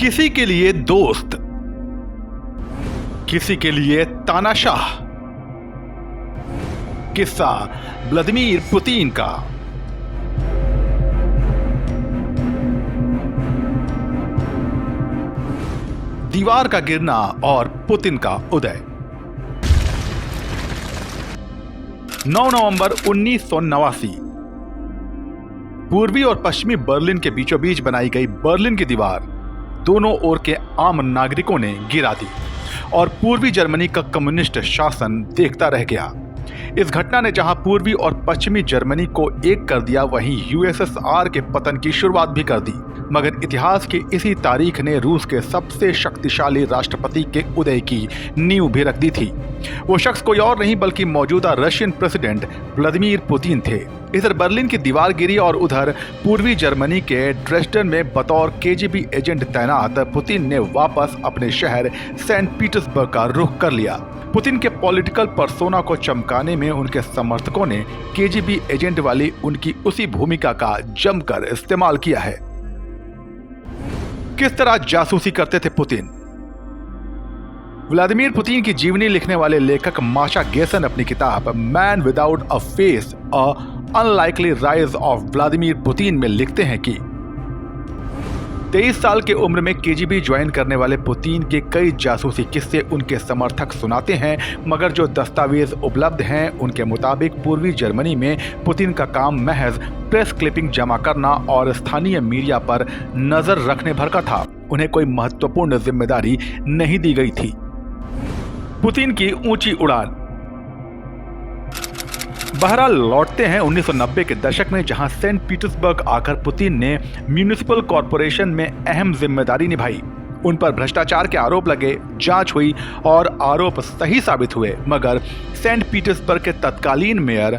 किसी के लिए दोस्त, किसी के लिए तानाशाह। किस्सा व्लादिमीर पुतिन का। दीवार का गिरना और पुतिन का उदय। 9 नवंबर 1989 पूर्वी और पश्चिमी बर्लिन के बीचों बीच बनाई गई बर्लिन की दीवार दोनों ओर के आम नागरिकों ने गिरा दी और पूर्वी जर्मनी का कम्युनिस्ट शासन देखता रह गया। इस घटना ने जहां पूर्वी और पश्चिमी जर्मनी को एक कर दिया, वहीं यूएसएसआर के पतन की शुरुआत भी कर दी। मगर इतिहास की इसी तारीख ने रूस के सबसे शक्तिशाली राष्ट्रपति के उदय की नींव भी रख दी थी। वो शख्स कोई और नहीं बल्कि मौजूदा रशियन प्रेसिडेंट व्लादिमीर पुतिन थे। इधर बर्लिन की दीवार गिरी और उधर पूर्वी जर्मनी के ड्रेस्डन में बतौर केजीबी एजेंट तैनात पुतिन ने वापस अपने शहर सेंट पीटर्सबर्ग का रुख कर लिया। पुतिन के पॉलिटिकल पर्सोना को चमकाने में उनके समर्थकों ने केजीबी एजेंट वाली उनकी उसी भूमिका का जमकर इस्तेमाल किया है। किस तरह जासूसी करते थे पुतिन? व्लादिमीर पुतिन की जीवनी लिखने वाले लेखक माशा गेसन अपनी किताब man without a face a unlikely rise of Vladimir Putin में लिखते हैं कि 23 साल की उम्र में केजीबी ज्वाइन करने वाले पुतिन के कई जासूसी किस्से उनके समर्थक सुनाते हैं, मगर जो दस्तावेज उपलब्ध हैं उनके मुताबिक पूर्वी जर्मनी में पुतिन का काम महज प्रेस क्लिपिंग जमा करना और स्थानीय मीडिया पर नजर रखने भर का था। उन्हें कोई महत्वपूर्ण जिम्मेदारी नहीं दी गई थी। पुतिन की ऊंची उड़ान। बहरहाल लौटते हैं 1990 के दशक में, जहां सेंट पीटर्सबर्ग आकर पुतिन ने म्यूनिसिपल कॉरपोरेशन में अहम जिम्मेदारी निभाई। उन पर भ्रष्टाचार के आरोप लगे, जांच हुई और आरोप सही साबित हुए। मगर सेंट पीटर्सबर्ग के तत्कालीन मेयर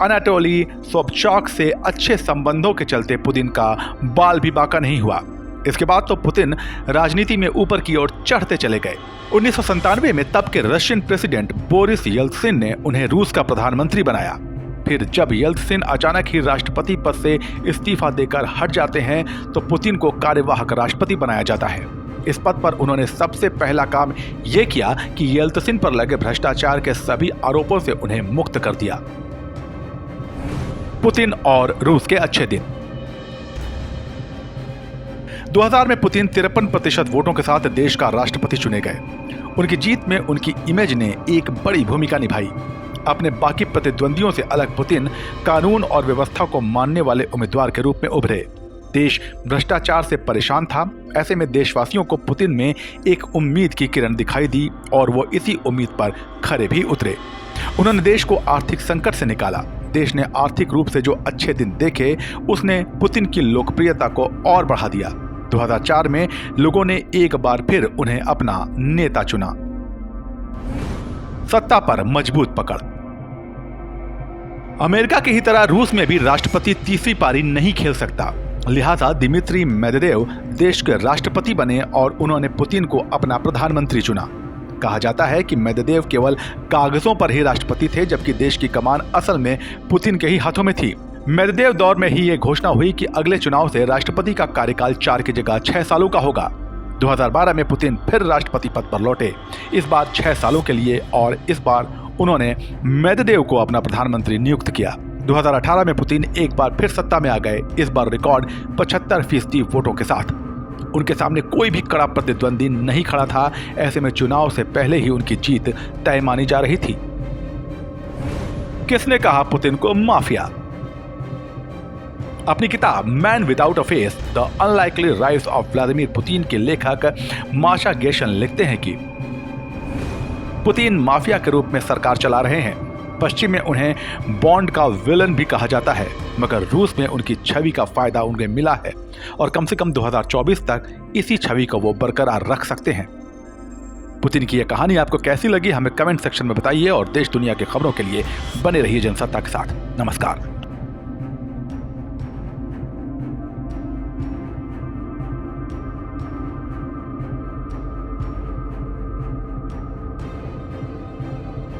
अनाटोली सोबचाक से अच्छे संबंधों के चलते पुतिन का बाल भी बाका नहीं हुआ। इसके बाद तो पुतिन राजनीति में ऊपर की ओर चढ़ते चले गए। 1997 में तब के रशियन प्रेसिडेंट बोरिस येल्त्सिन ने उन्हें रूस का प्रधानमंत्री बनाया। फिर जब येल्त्सिन अचानक ही राष्ट्रपति पद से इस्तीफा देकर हट जाते हैं तो पुतिन को कार्यवाहक राष्ट्रपति बनाया जाता है। इस पद पर उन्होंने सबसे पहला काम यह किया कि येल्त्सिन पर लगे भ्रष्टाचार के सभी आरोपों से उन्हें मुक्त कर दिया। पुतिन और रूस के अच्छे दिन। 2000 में पुतिन 53% वोटों के साथ देश का राष्ट्रपति चुने गए। उनकी जीत में उनकी इमेज ने एक बड़ी भूमिका निभाई। अपने बाकी प्रतिद्वंदियों से अलग पुतिन कानून और व्यवस्था को मानने वाले उम्मीदवार के रूप में उभरे। देश भ्रष्टाचार से परेशान था। ऐसे में देशवासियों को पुतिन में एक उम्मीद की किरण दिखाई दी और वो इसी उम्मीद पर खरे भी उतरे। उन्होंने देश को आर्थिक संकट से निकाला। देश ने आर्थिक रूप से जो अच्छे दिन देखे, उसने पुतिन की लोकप्रियता को और बढ़ा दिया। 2004 में लोगों ने एक बार फिर उन्हें अपना नेता चुना। सत्ता पर मजबूत पकड़। अमेरिका की ही तरह रूस में भी राष्ट्रपति तीसरी पारी नहीं खेल सकता। लिहाजा दिमित्री मेदवेदेव देश के राष्ट्रपति बने और उन्होंने पुतिन को अपना प्रधानमंत्री चुना। कहा जाता है कि मेदवेदेव केवल कागजों पर ही राष्ट्रपति थे, जबकि देश की कमान असल में पुतिन के ही हाथों में थी। मेदवेदेव दौर में ही ये घोषणा हुई कि अगले चुनाव से राष्ट्रपति का कार्यकाल 4 की जगह 6 सालों का होगा। 2012 में पुतिन फिर राष्ट्रपति पद पर लौटे, इस बार 6 सालों के लिए, और इस बार उन्होंने मेदवेदेव को अपना प्रधानमंत्री नियुक्त किया। 2018 में पुतिन एक बार फिर सत्ता में आ गए, इस बार रिकॉर्ड 75% वोटों के साथ। उनके सामने कोई भी कड़ा प्रतिद्वंदी नहीं खड़ा था। ऐसे में चुनाव से पहले ही उनकी जीत तय मानी जा रही थी। किसने कहा पुतिन को माफिया? अपनी किताब man without a face the unlikely rise of Vladimir Putin के लेखक माशा गेसन लिखते हैं कि पुतिन माफिया के रूप में सरकार चला रहे हैं। पश्चिम में उन्हें बॉन्ड का विलन भी कहा जाता है, मगर रूस में उनकी छवि का फायदा उन्हें मिला है और कम से कम 2024 तक इसी छवि को वो बरकरार रख सकते हैं। पुतिन की यह कहानी आपको कैसी लगी हमें कमेंट सेक्शन में बताइए और देश दुनिया की खबरों के लिए बने रहिए जनसत्ता के साथ। नमस्कार।